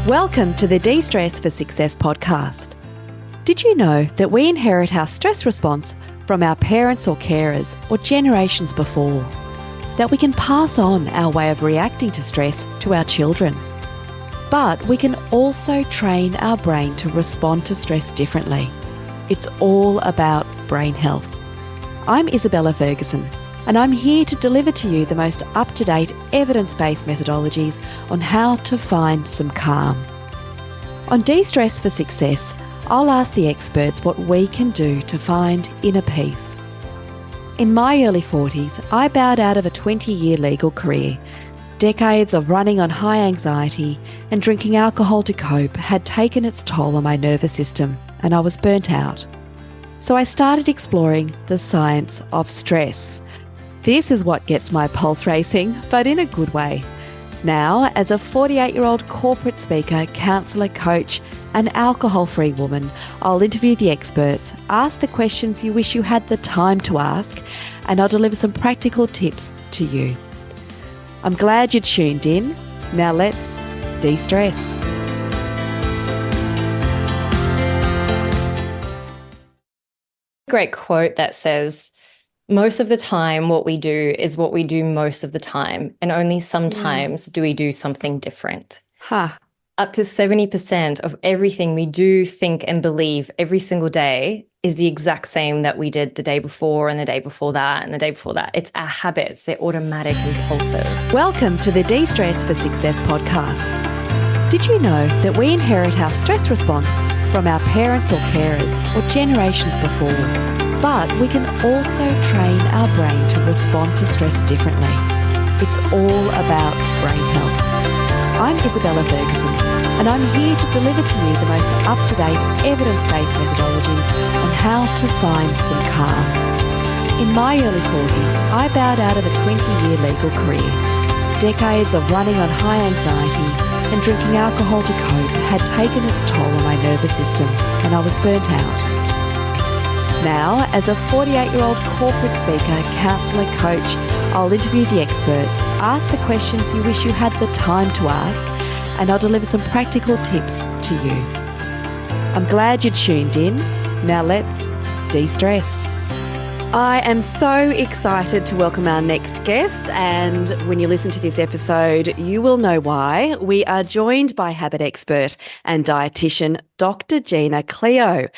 Welcome to the De-Stress for Success podcast. Did you know that we inherit our stress response from our parents or carers or generations before? That we can pass on our way of reacting to stress to our children. But we can also train our brain to respond to stress differently. It's all about brain health. I'm Isabella Ferguson, and I'm here to deliver to you the most up-to-date evidence-based methodologies on how to find some calm. On De-Stress for Success, I'll ask the experts what we can do to find inner peace. In my early 40s, I bowed out of a 20-year legal career. Decades of running on high anxiety and drinking alcohol to cope had taken its toll on my nervous system, and I was burnt out. So I started exploring the science of stress. This is what gets my pulse racing, but in a good way. Now, as a 48-year-old corporate speaker, counsellor, coach, and alcohol-free woman, I'll interview the experts, ask the questions you wish you had the time to ask, and I'll deliver some practical tips to you. I'm glad you tuned in. Now let's de-stress. Great quote that says, most of the time what we do is what we do most of the time, and only sometimes do we do something different. Up to 70% of everything we do, think, and believe every single day is the exact same that we did the day before and the day before that and the day before that. It's our habits. They're automatic and compulsive. Welcome to the De-Stress for Success podcast. Did you know that we inherit our stress response from our parents or carers or generations before? But we can also train our brain to respond to stress differently. It's all about brain health. I'm Isabella Ferguson, and I'm here to deliver to you the most up-to-date evidence-based methodologies on how to find some calm. In my early 40s, I bowed out of a 20-year legal career. Decades of running on high anxiety and drinking alcohol to cope had taken its toll on my nervous system, and I was burnt out. Now, as a 48-year-old corporate speaker, counsellor, coach, I'll interview the experts, ask the questions you wish you had the time to ask, and I'll deliver some practical tips to you. I'm glad you tuned in. Now let's de-stress. I am so excited to welcome our next guest, and when you listen to this episode, you will know why. We are joined by habit expert and dietitian, Dr. Gina Cleo,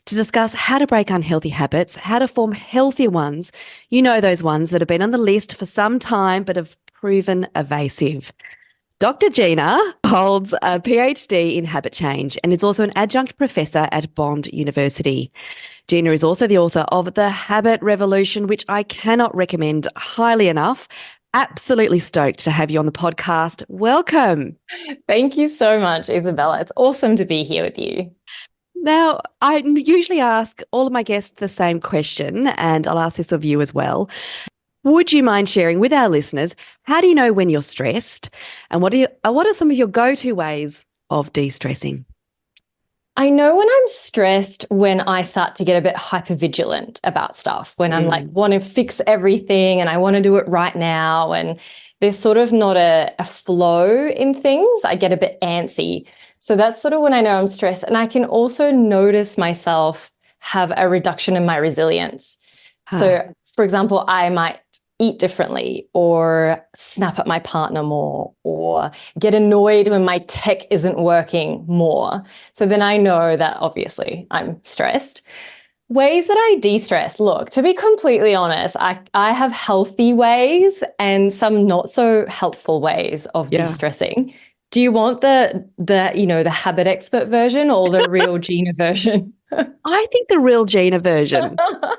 to discuss how to break unhealthy habits, how to form healthier ones. You know, those ones that have been on the list for some time but have proven evasive. Dr. Gina holds a PhD in habit change and is also an adjunct professor at Bond University. Gina is also the author of The Habit Revolution, which I cannot recommend highly enough. Absolutely stoked to have you on the podcast. Welcome. Thank you so much, Isabella. It's awesome to be here with you. Now, I usually ask all of my guests the same question, and I'll ask this of you as well. Would you mind sharing with our listeners, how do you know when you're stressed, and what are some of your go-to ways of de-stressing? I know when I'm stressed when I start to get a bit hypervigilant about stuff, when I'm like, want to fix everything and I want to do it right now, and there's sort of not a flow in things. I get a bit antsy. So that's sort of when I know I'm stressed. And I can also notice myself have a reduction in my resilience. So, for example, I might eat differently or snap at my partner more or get annoyed when my tech isn't working more. So then I know that obviously I'm stressed. Ways that I de-stress. Look, to be completely honest, I have healthy ways and some not so helpful ways of de-stressing. Do you want the habit expert version or the real Gina version? I think the real Gina version.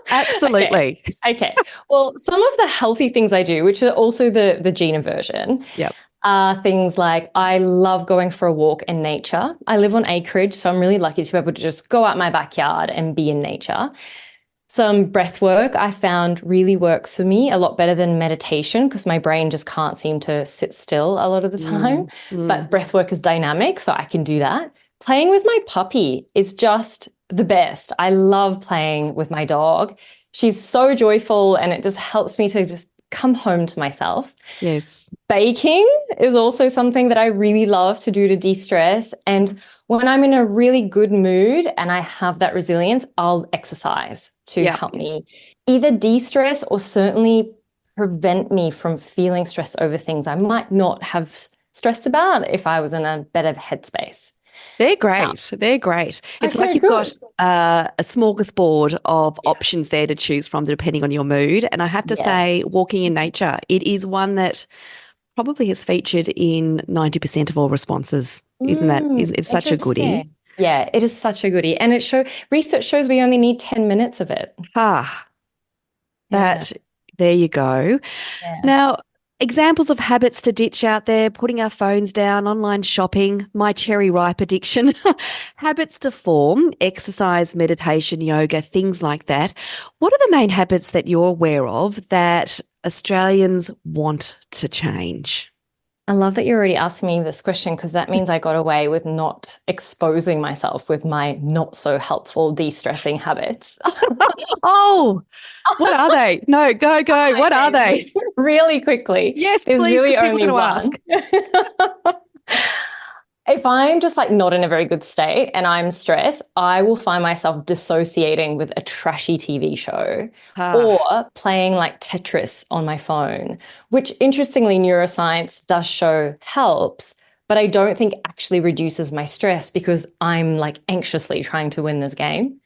Absolutely. Okay. Well, some of the healthy things I do, which are also the Gina version, are things like I love going for a walk in nature. I live on acreage, so I'm really lucky to be able to just go out my backyard and be in nature. Some breath work I found really works for me a lot better than meditation because my brain just can't seem to sit still a lot of the time. But breath work is dynamic, so I can do that. Playing with my puppy is just the best. I love playing with my dog. She's so joyful and it just helps me to just come home to myself. Yes. Baking is also something that I really love to do to de-stress. And when I'm in a really good mood and I have that resilience, I'll exercise to help me either de-stress or certainly prevent me from feeling stressed over things I might not have stressed about if I was in a better headspace. They're great. They're great. It's like you've got a smorgasbord of options there to choose from depending on your mood. And I have to say, walking in nature, it is one that probably has featured in 90% of all responses. Isn't that? It's such a goodie. Yeah, it is such a goodie. And research shows we only need 10 minutes of it. There you go. Yeah. Now, examples of habits to ditch out there: putting our phones down, online shopping, my cherry ripe addiction, habits to form, exercise, meditation, yoga, things like that. What are the main habits that you're aware of that Australians want to change? I love that you're already asking me this question, because that means I got away with not exposing myself with my not so helpful de-stressing habits. Oh, what are they? No, go. What are they? Really quickly. Yes, There's please, really people only one. ask. If I'm just like not in a very good state and I'm stressed, I will find myself dissociating with a trashy TV show or playing like Tetris on my phone, which interestingly, neuroscience does show helps, but I don't think actually reduces my stress because I'm like anxiously trying to win this game.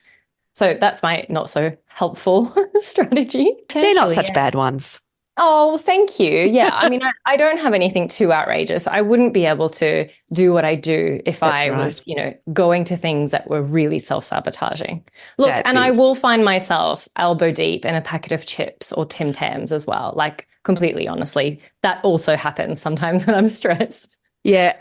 So that's my not so helpful strategy. They're not such bad ones. Oh, thank you. Yeah. I mean, I don't have anything too outrageous. I wouldn't be able to do what I do if I was, going to things that were really self-sabotaging. Look, I will find myself elbow deep in a packet of chips or Tim Tams as well. Like, completely honestly, that also happens sometimes when I'm stressed. Yeah,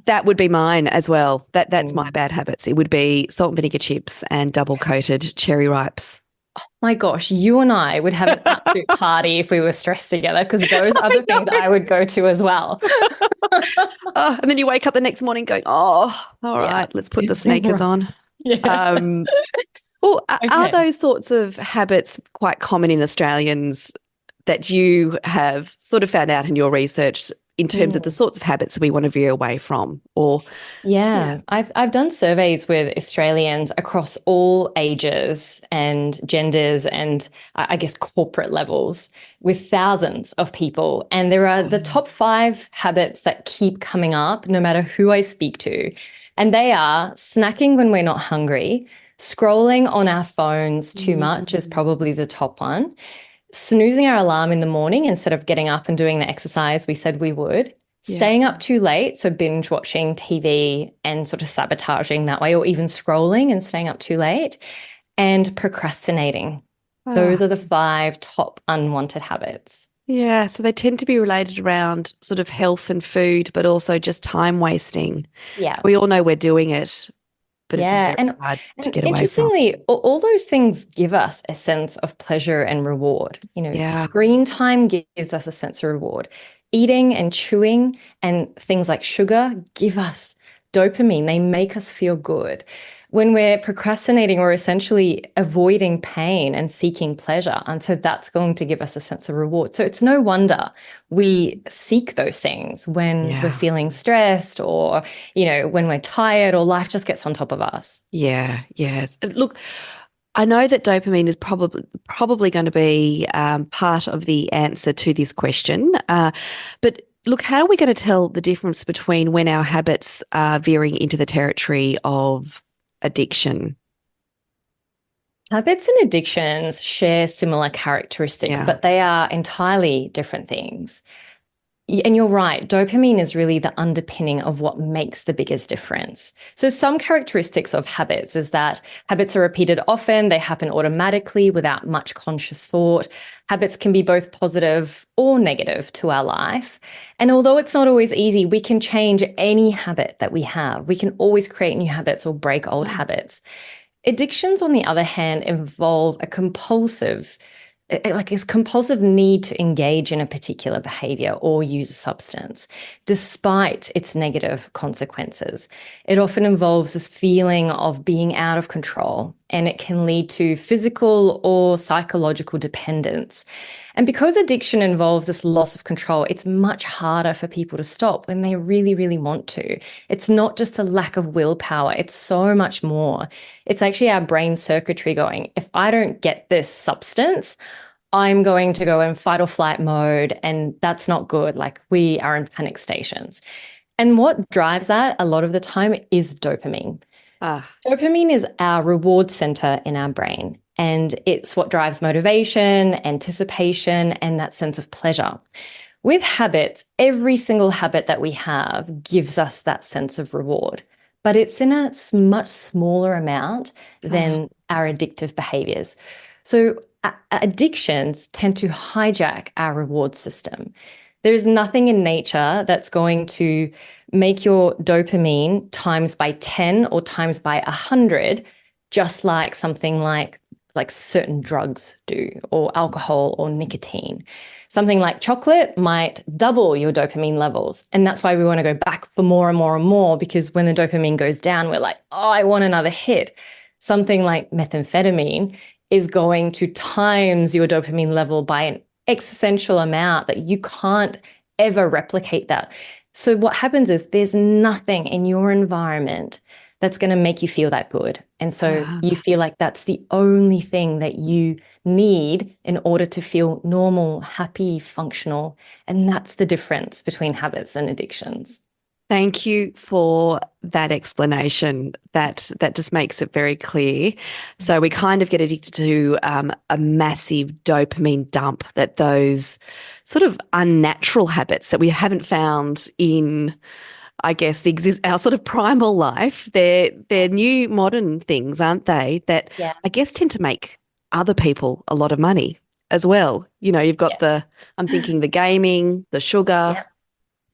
that would be mine as well. That's my bad habits. It would be salt and vinegar chips and double-coated cherry ripes. Oh my gosh, you and I would have an absolute party if we were stressed together, because those are the things I would go to as well. And then you wake up the next morning going, oh, all right, let's put the sneakers on. Yeah. Are those sorts of habits quite common in Australians that you have sort of found out in your research in terms of the sorts of habits that we want to veer away from? I've done surveys with Australians across all ages and genders and I guess corporate levels with thousands of people. And there are the top 5 habits that keep coming up no matter who I speak to. And they are snacking when we're not hungry, scrolling on our phones too much is probably the top one, snoozing our alarm in the morning instead of getting up and doing the exercise we said we would, staying up too late, so binge watching TV and sort of sabotaging that way, or even scrolling and staying up too late, and procrastinating. Those are the 5 top unwanted habits. Yeah, so they tend to be related around sort of health and food, but also just time wasting. Yeah. So we all know we're doing it, but it's very hard to get away from. Interestingly, all those things give us a sense of pleasure and reward. Screen time gives us a sense of reward. Eating and chewing and things like sugar give us dopamine. They make us feel good. When we're procrastinating, we're essentially avoiding pain and seeking pleasure. And so that's going to give us a sense of reward. So it's no wonder we seek those things when we're feeling stressed or, when we're tired or life just gets on top of us. Yeah, yes. Look, I know that dopamine is probably going to be part of the answer to this question. But look, how are we going to tell the difference between when our habits are veering into the territory of addiction? Habits and addictions share similar characteristics, but they are entirely different things. And you're right, dopamine is really the underpinning of what makes the biggest difference. So some characteristics of habits is that habits are repeated often, they happen automatically without much conscious thought. Habits can be both positive or negative to our life. And although it's not always easy, we can change any habit that we have. We can always create new habits or break old habits. Addictions, on the other hand, involve a compulsive need to engage in a particular behavior or use a substance, despite its negative consequences. It often involves this feeling of being out of control, and it can lead to physical or psychological dependence. And because addiction involves this loss of control, it's much harder for people to stop when they really, really want to. It's not just a lack of willpower, it's so much more. It's actually our brain circuitry going, if I don't get this substance, I'm going to go in fight or flight mode, and that's not good. Like, we are in panic stations. And what drives that a lot of the time is dopamine. Dopamine is our reward center in our brain, and it's what drives motivation, anticipation, and that sense of pleasure. With habits, every single habit that we have gives us that sense of reward, but it's in a much smaller amount than our addictive behaviors. So addictions tend to hijack our reward system. There is nothing in nature that's going to make your dopamine times by 10 or times by 100, just like something like certain drugs do, or alcohol or nicotine. Something like chocolate might double your dopamine levels. And that's why we want to go back for more and more and more, because when the dopamine goes down, we're like, oh, I want another hit. Something like methamphetamine is going to times your dopamine level by an existential amount that you can't ever replicate that. So what happens is there's nothing in your environment that's going to make you feel that good. And so you feel like that's the only thing that you need in order to feel normal, happy, functional. And that's the difference between habits and addictions. Thank you for that explanation. That just makes it very clear. So we kind of get addicted to a massive dopamine dump, that those sort of unnatural habits that we haven't found in, I guess, our sort of primal life. They're new modern things, aren't they? That I guess tend to make other people a lot of money as well. You know, you've got I'm thinking the gaming, the sugar,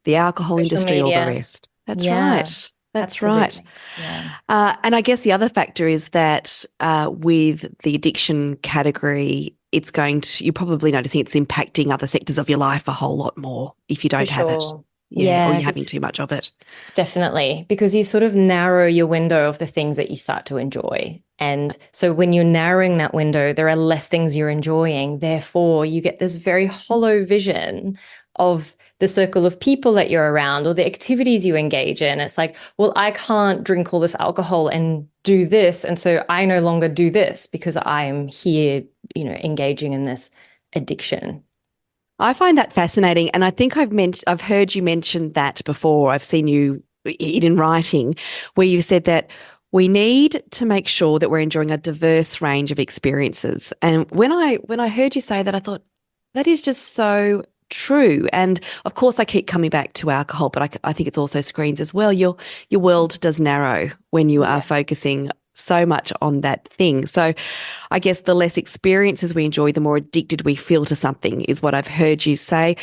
the alcohol Social industry, media. all the rest. That's right. That's Absolutely. right. Yeah. And I guess the other factor is that with the addiction category, you're probably noticing it's impacting other sectors of your life a whole lot more if you don't have it. Yeah, or you're having too much of it. Definitely, because you sort of narrow your window of the things that you start to enjoy. And so when you're narrowing that window, there are less things you're enjoying. Therefore, you get this very hollow vision of the circle of people that you're around or the activities you engage in. It's like, well, I can't drink all this alcohol and do this. And so I no longer do this because I'm here, engaging in this addiction. I find that fascinating. And I think I've heard you mention that before. I've seen you in writing where you've said that we need to make sure that we're enjoying a diverse range of experiences. And when I heard you say that, I thought that is just so true. And of course, I keep coming back to alcohol, but I think it's also screens as well. Your world does narrow when you are focusing so much on that thing. So I guess the less experiences we enjoy, the more addicted we feel to something, is what I've heard you say.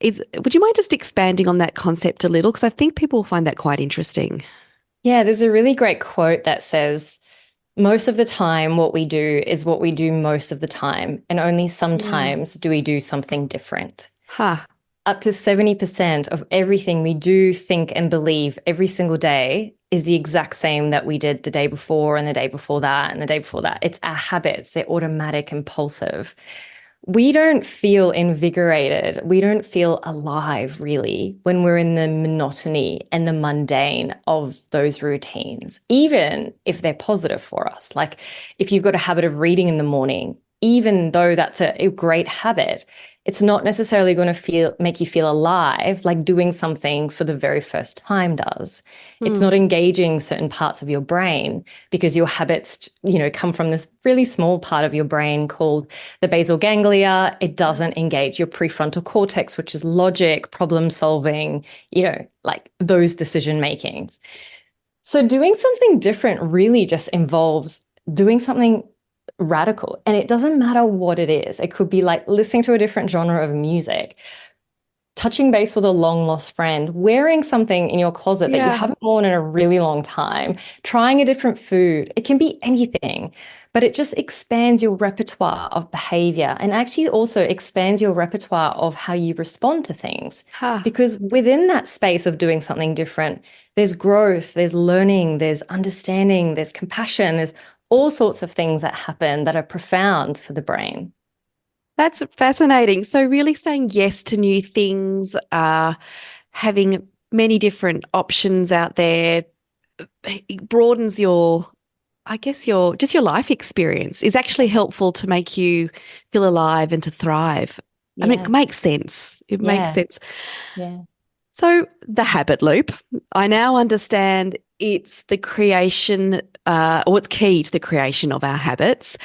Would you mind just expanding on that concept a little? Because I think people will find that quite interesting. Yeah, there's a really great quote that says, most of the time what we do is what we do most of the time, and only sometimes do we do something different. Up to 70% of everything we do, think, and believe every single day is the exact same that we did the day before and the day before that and the day before that. It's our habits. They're automatic, impulsive. We don't feel invigorated. We don't feel alive, really, when we're in the monotony and the mundane of those routines, even if they're positive for us. Like if you've got a habit of reading in the morning, even though that's a great habit, it's not necessarily going to make you feel alive like doing something for the very first time does. It's not engaging certain parts of your brain because your habits, come from this really small part of your brain called the basal ganglia. It doesn't engage your prefrontal cortex, which is logic, problem solving, like those decision makings. So doing something different really just involves doing something radical, and it doesn't matter what it is. It could be like listening to a different genre of music, touching base with a long lost friend, wearing something in your closet that you haven't worn in a really long time, trying a different food. It can be anything, but it just expands your repertoire of behavior and actually also expands your repertoire of how you respond to things. Because within that space of doing something different, there's growth, there's learning, there's understanding, there's compassion, there's all sorts of things that happen that are profound for the brain. That's fascinating. So really saying yes to new things, having many different options out there, it broadens your, I guess just your life experience is actually helpful to make you feel alive and to thrive. I mean, it makes sense. It makes sense. Yeah. So the habit loop, I now understand it's the creation, or it's key to the creation of our habits.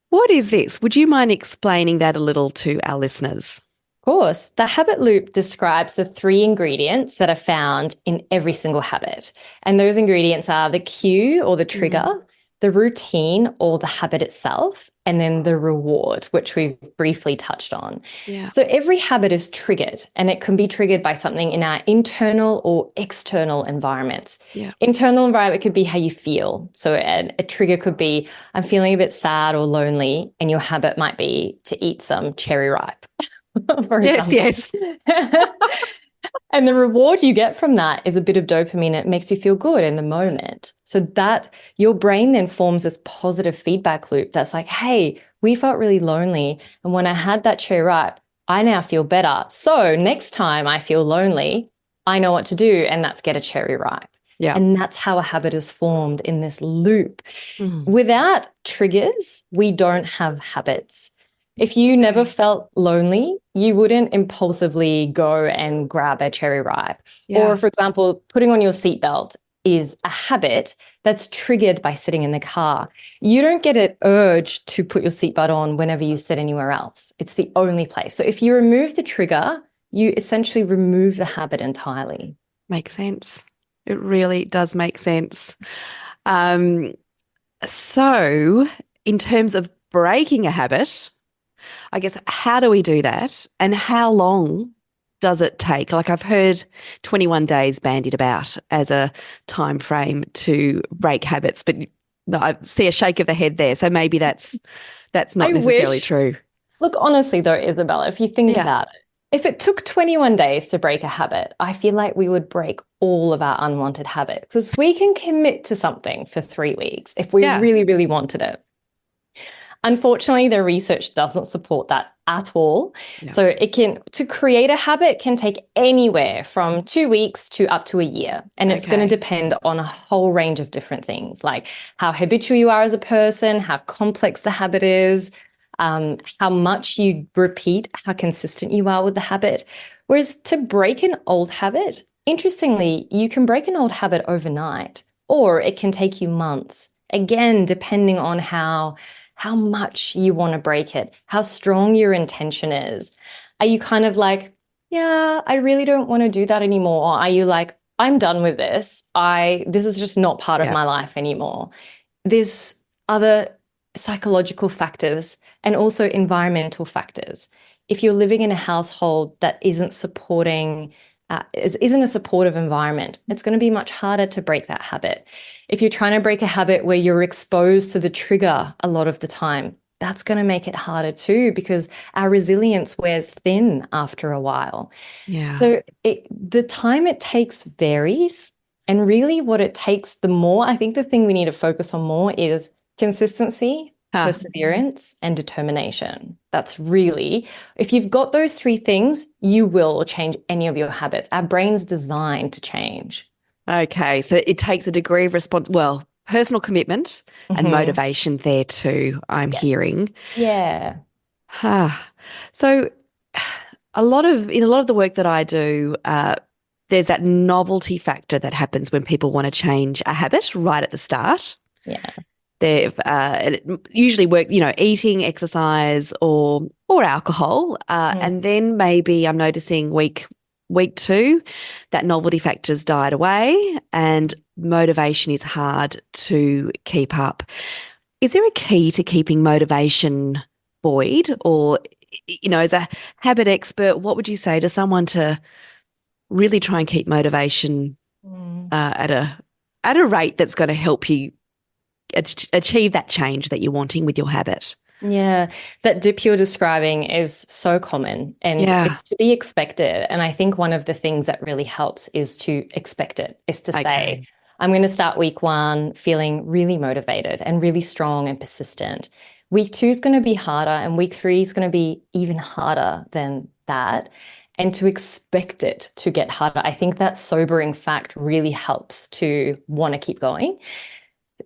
What is this? Would you mind explaining that a little to our listeners? Of course. The habit loop describes the 3 ingredients that are found in every single habit. And those ingredients are the cue or the trigger, the routine or the habit itself, and then the reward, which we've briefly touched on. Yeah. So every habit is triggered, and it can be triggered by something in our internal or external environments. Yeah. Internal environment could be how you feel. So a trigger could be, I'm feeling a bit sad or lonely, and your habit might be to eat some cherry ripe. For example. Yes. And the reward you get from that is a bit of dopamine. It makes you feel good in the moment. So that your brain then forms this positive feedback loop that's like, hey, we felt really lonely. And when I had that cherry ripe, I now feel better. So next time I feel lonely, I know what to do, and that's get a cherry ripe. Yeah. And that's how a habit is formed in this loop. Without triggers, we don't have habits. If you never felt lonely, you wouldn't impulsively go and grab a cherry ripe. Yeah. Or, for example, putting on your seatbelt is a habit that's triggered by sitting in the car. You don't get an urge to put your seatbelt on whenever you sit anywhere else. It's the only place. So if you remove the trigger, you essentially remove the habit entirely. Makes sense. It really does make sense. So in terms of breaking a habit, I guess, how do we do that, and how long does it take? Like, I've heard 21 days bandied about as a time frame to break habits, but I see a shake of the head there. So maybe that's not necessarily true. Look, honestly though, Isabella, if you think about it, if it took 21 days to break a habit, I feel like we would break all of our unwanted habits, because we can commit to something for 3 weeks if we really, really wanted it. Unfortunately, the research doesn't support that at all. Yeah. So to create a habit can take anywhere from 2 weeks to up to a year. And it's going to depend on a whole range of different things, like how habitual you are as a person, how complex the habit is, how much you repeat, how consistent you are with the habit. Whereas to break an old habit, interestingly, you can break an old habit overnight, or it can take you months. Again, depending on how much you want to break it, how strong your intention is. Are you kind of like, yeah, I really don't want to do that anymore? Or are you like, I'm done with this. This is just not part of my life anymore. There's other psychological factors and also environmental factors. If you're living in a household that isn't a supportive environment, it's going to be much harder to break that habit. If you're trying to break a habit where you're exposed to the trigger a lot of the time, that's going to make it harder too, because our resilience wears thin after a while. Yeah. So the time it takes varies. And really what it takes, I think the thing we need to focus on more is consistency, perseverance, and determination. That's really, if you've got those 3 things, you will change any of your habits. Our brain's designed to change. Okay, so it takes a degree of personal commitment and motivation there too, I'm hearing. Yeah. So in a lot of the work that I do, there's that novelty factor that happens when people want to change a habit right at the start. Yeah. They've usually worked, eating, exercise, or alcohol, and then maybe I'm noticing week 2, that novelty factor's died away, and motivation is hard to keep up. Is there a key to keeping motivation buoyed, or as a habit expert, what would you say to someone to really try and keep motivation at a rate that's going to help you achieve that change that you're wanting with your habit? Yeah, that dip you're describing is so common, and it's to be expected. And I think one of the things that really helps is to expect it, is to say, I'm going to start week 1 feeling really motivated and really strong and persistent. Week 2 is going to be harder, and week 3 is going to be even harder than that. And to expect it to get harder, I think that sobering fact really helps to want to keep going.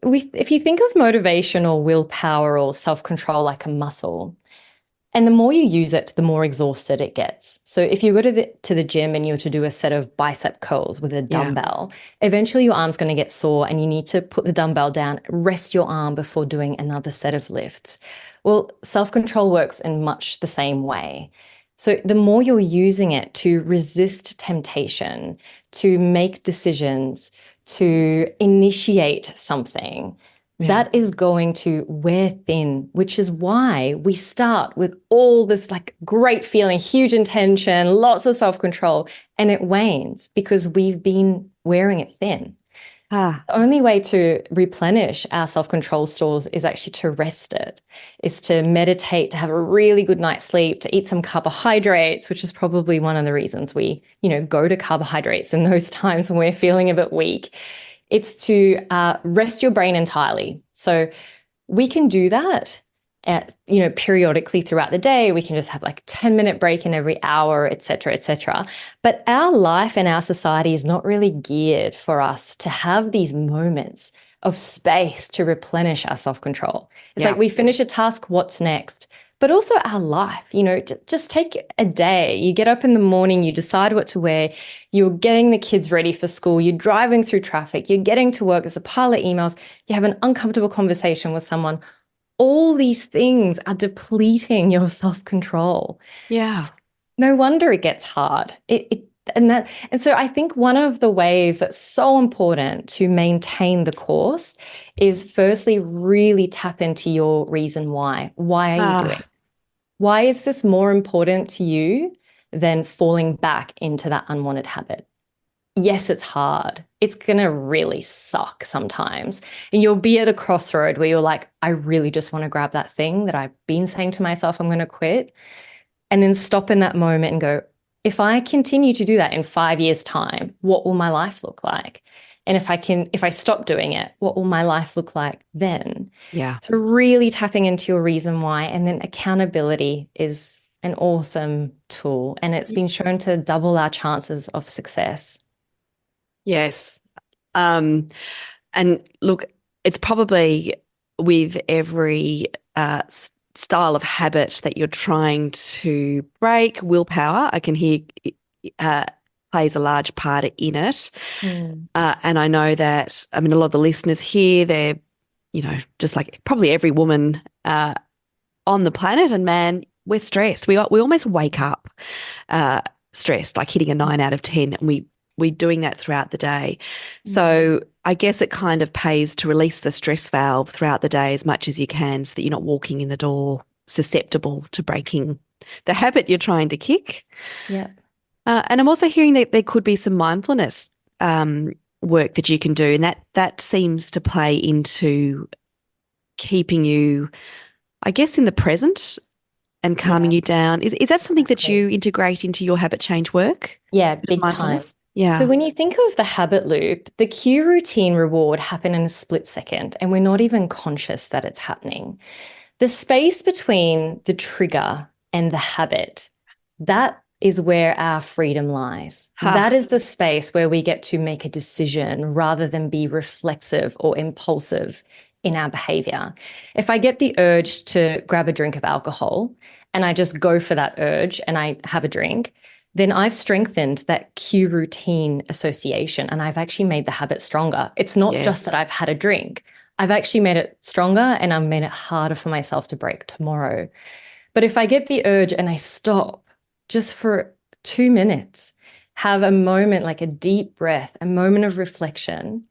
If you think of motivation or willpower or self-control like a muscle, and the more you use it, the more exhausted it gets. So if you go to the gym and you were to do a set of bicep curls with a dumbbell, eventually your arm's going to get sore and you need to put the dumbbell down, rest your arm before doing another set of lifts. Well, self-control works in much the same way. So the more you're using it to resist temptation, to make decisions, to initiate something, that is going to wear thin, which is why we start with all this like great feeling, huge intention, lots of self-control, and it wanes because we've been wearing it thin. The only way to replenish our self-control stores is actually to rest it, is to meditate, to have a really good night's sleep, to eat some carbohydrates, which is probably one of the reasons we, go to carbohydrates in those times when we're feeling a bit weak. It's to rest your brain entirely. So we can do that periodically throughout the day. We can just have like 10-minute break in every hour, et cetera, et cetera. But our life and our society is not really geared for us to have these moments of space to replenish our self-control. It's like we finish a task, what's next? But also our life, just take a day. You get up in the morning, you decide what to wear, you're getting the kids ready for school, you're driving through traffic, you're getting to work, there's a pile of emails, you have an uncomfortable conversation with someone. All these things are depleting your self-control. Yeah. So no wonder it gets hard. And so I think one of the ways that's so important to maintain the course is firstly really tap into your reason why. Why are you doing it? Why is this more important to you than falling back into that unwanted habit? Yes, it's hard. It's going to really suck sometimes. And you'll be at a crossroad where you're like, I really just want to grab that thing that I've been saying to myself I'm going to quit. And then stop in that moment and go, if I continue to do that in 5 years' time, what will my life look like? And if I stop doing it, what will my life look like then? Yeah. So really tapping into your reason why. And then accountability is an awesome tool. And it's been shown to double our chances of success. Yes. And look, it's probably with every style of habit that you're trying to break, willpower, I can hear plays a large part in it. And I know that, a lot of the listeners here, they're, just like probably every woman on the planet, and man, we're stressed. We almost wake up stressed, like hitting a 9 out of 10, and we're doing that throughout the day. So I guess it kind of pays to release the stress valve throughout the day as much as you can so that you're not walking in the door susceptible to breaking the habit you're trying to kick. Yeah. And I'm also hearing that there could be some mindfulness work that you can do, and that seems to play into keeping you, I guess, in the present and calming you down. Is that something that you integrate into your habit change work? Yeah, big time. Yeah. So when you think of the habit loop, the cue, routine, reward happen in a split second, and we're not even conscious that it's happening. The space between the trigger and the habit, that is where our freedom lies. That is the space where we get to make a decision rather than be reflexive or impulsive in our behavior. If I get the urge to grab a drink of alcohol and I just go for that urge and I have a drink, then I've strengthened that cue routine association and I've actually made the habit stronger. It's not just that I've had a drink. I've actually made it stronger and I've made it harder for myself to break tomorrow. But if I get the urge and I stop just for 2 minutes, have a moment, like a deep breath, a moment of reflection,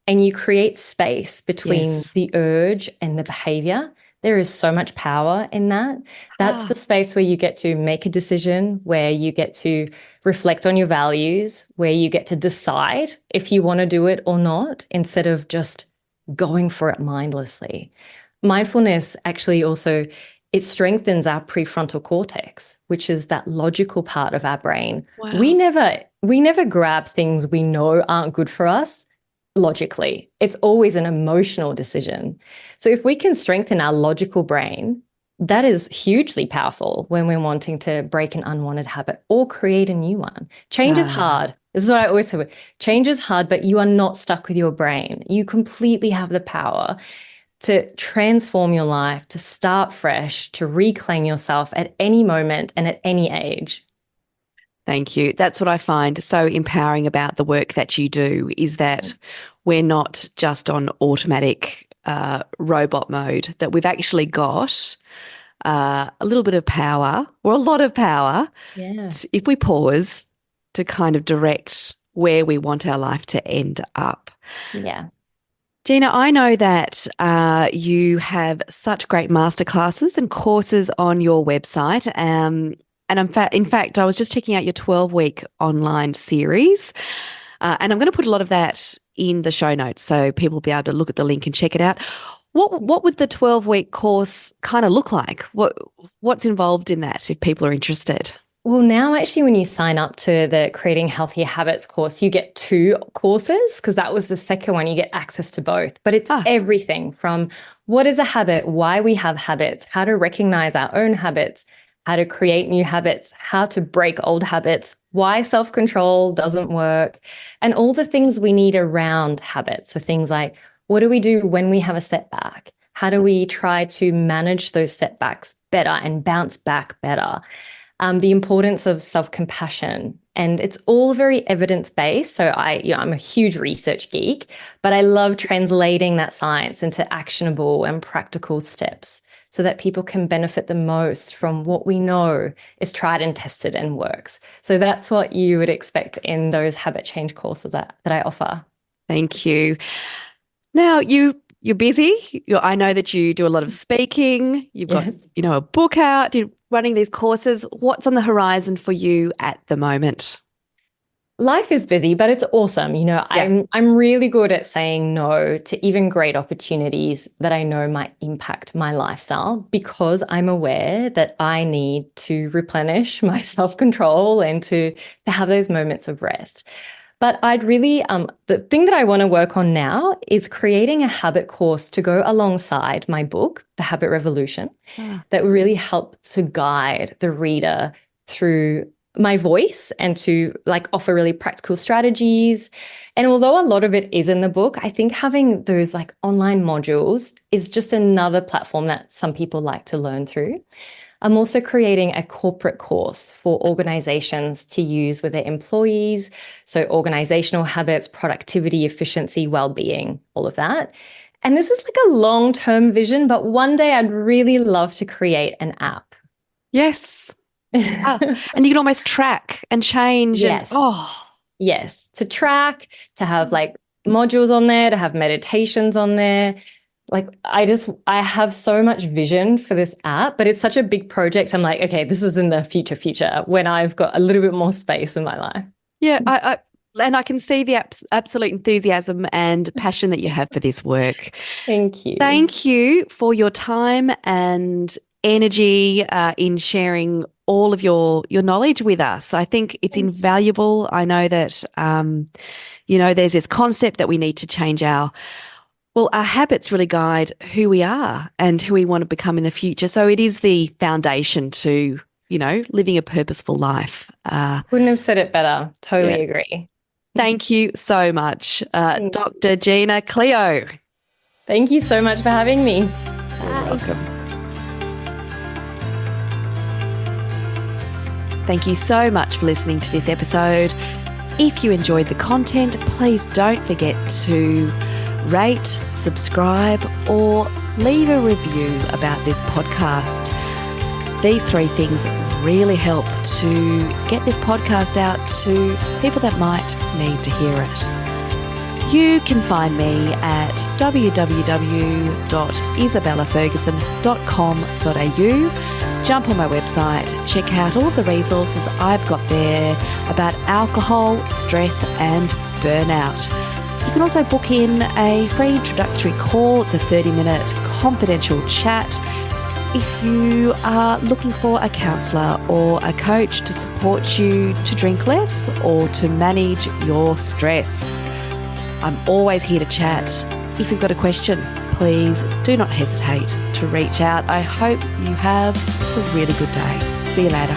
and you create space between the urge and the behavior, there is so much power in that. That's the space where you get to make a decision, where you get to reflect on your values, where you get to decide if you want to do it or not, instead of just going for it mindlessly. Mindfulness actually also, it strengthens our prefrontal cortex, which is that logical part of our brain. Wow. We never grab things we know aren't good for us logically. It's always an emotional decision. So if we can strengthen our logical brain, that is hugely powerful when we're wanting to break an unwanted habit or create a new one. Change is hard. This is what I always say. Change is hard, but you are not stuck with your brain. You completely have the power to transform your life, to start fresh, to reclaim yourself at any moment and at any age. Thank you. That's what I find so empowering about the work that you do, is that we're not just on automatic robot mode, that we've actually got a little bit of power, or a lot of power, if we pause, to kind of direct where we want our life to end up. Yeah. Gina, I know that you have such great masterclasses and courses on your website. And in fact, I was just checking out your 12-week online series, and I'm going to put a lot of that in the show notes so people will be able to look at the link and check it out. What would the 12-week course kind of look like? What's involved in that if people are interested? Well, now actually when you sign up to the Creating Healthier Habits course, you get 2 courses, because that was the second one. You get access to both. But it's everything from what is a habit, why we have habits, how to recognize our own habits, how to create new habits, how to break old habits, why self-control doesn't work, and all the things we need around habits. So things like, what do we do when we have a setback? How do we try to manage those setbacks better and bounce back better? The importance of self-compassion. And it's all very evidence-based. So I'm a huge research geek, but I love translating that science into actionable and practical steps so that people can benefit the most from what we know is tried and tested and works. So that's what you would expect in those habit change courses that I offer. Thank you. Now, you're busy. I know that you do a lot of speaking. You've got, a book out. You're running these courses. What's on the horizon for you at the moment? Life is busy, but it's awesome. I'm really good at saying no to even great opportunities that I know might impact my lifestyle, because I'm aware that I need to replenish my self-control and to have those moments of rest. But I'd really, the thing that I want to work on now is creating a habit course to go alongside my book, The Habit Revolution, that will really help to guide the reader through my voice and to offer really practical strategies. And although a lot of it is in the book, I think having those online modules is just another platform that some people like to learn through. I'm also creating a corporate course for organizations to use with their employees. So organizational habits, productivity, efficiency, well-being, all of that. And this is a long-term vision, but one day I'd really love to create an app. Yes. And you can almost track and change. Yes. Yes. To track, to have modules on there, to have meditations on there. I have so much vision for this app, but it's such a big project. I'm like, okay, this is in the future when I've got a little bit more space in my life. Yeah, I can see the absolute enthusiasm and passion that you have for this work. Thank you. Thank you for your time and energy in sharing all of your knowledge with us. I think it's invaluable. I know that, there's this concept that we need to change our habits really guide who we are and who we want to become in the future. So it is the foundation to, living a purposeful life. Couldn't have said it better. Totally agree. Thank you so much, Dr. Gina Cleo. Thank you so much for having me. You're welcome. Thank you so much for listening to this episode. If you enjoyed the content, please don't forget to rate, subscribe, or leave a review about this podcast. These 3 things really help to get this podcast out to people that might need to hear it. You can find me at www.isabellaferguson.com.au. Jump on my website, check out all the resources I've got there about alcohol, stress, and burnout. You can also book in a free introductory call. It's a 30-minute confidential chat if you are looking for a counsellor or a coach to support you to drink less or to manage your stress. I'm always here to chat. If you've got a question, please do not hesitate to reach out. I hope you have a really good day. See you later.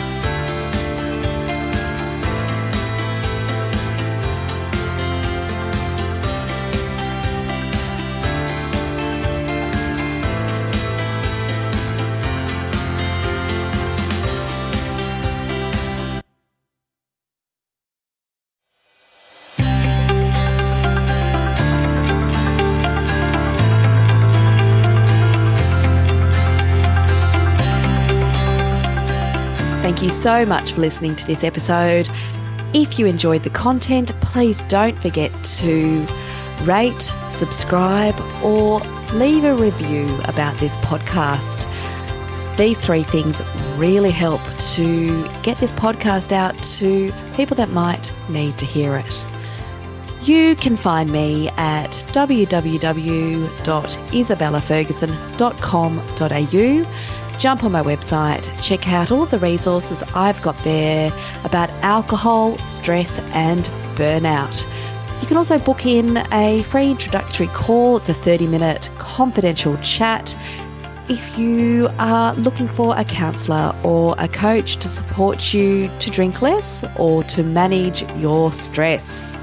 Thank you so much for listening to this episode. If you enjoyed the content, please don't forget to rate, subscribe, or leave a review about this podcast. These 3 things really help to get this podcast out to people that might need to hear it. You can find me at www.isabellaferguson.com.au. Jump on my website, check out all the resources I've got there about alcohol, stress, and burnout. You can also book in a free introductory call. It's a 30-minute confidential chat if you are looking for a counsellor or a coach to support you to drink less or to manage your stress.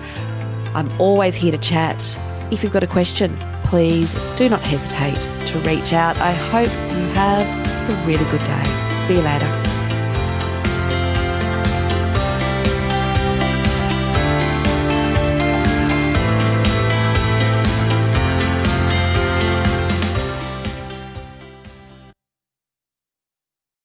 I'm always here to chat. If you've got a question, please do not hesitate to reach out. I hope you have a really good day. See you later.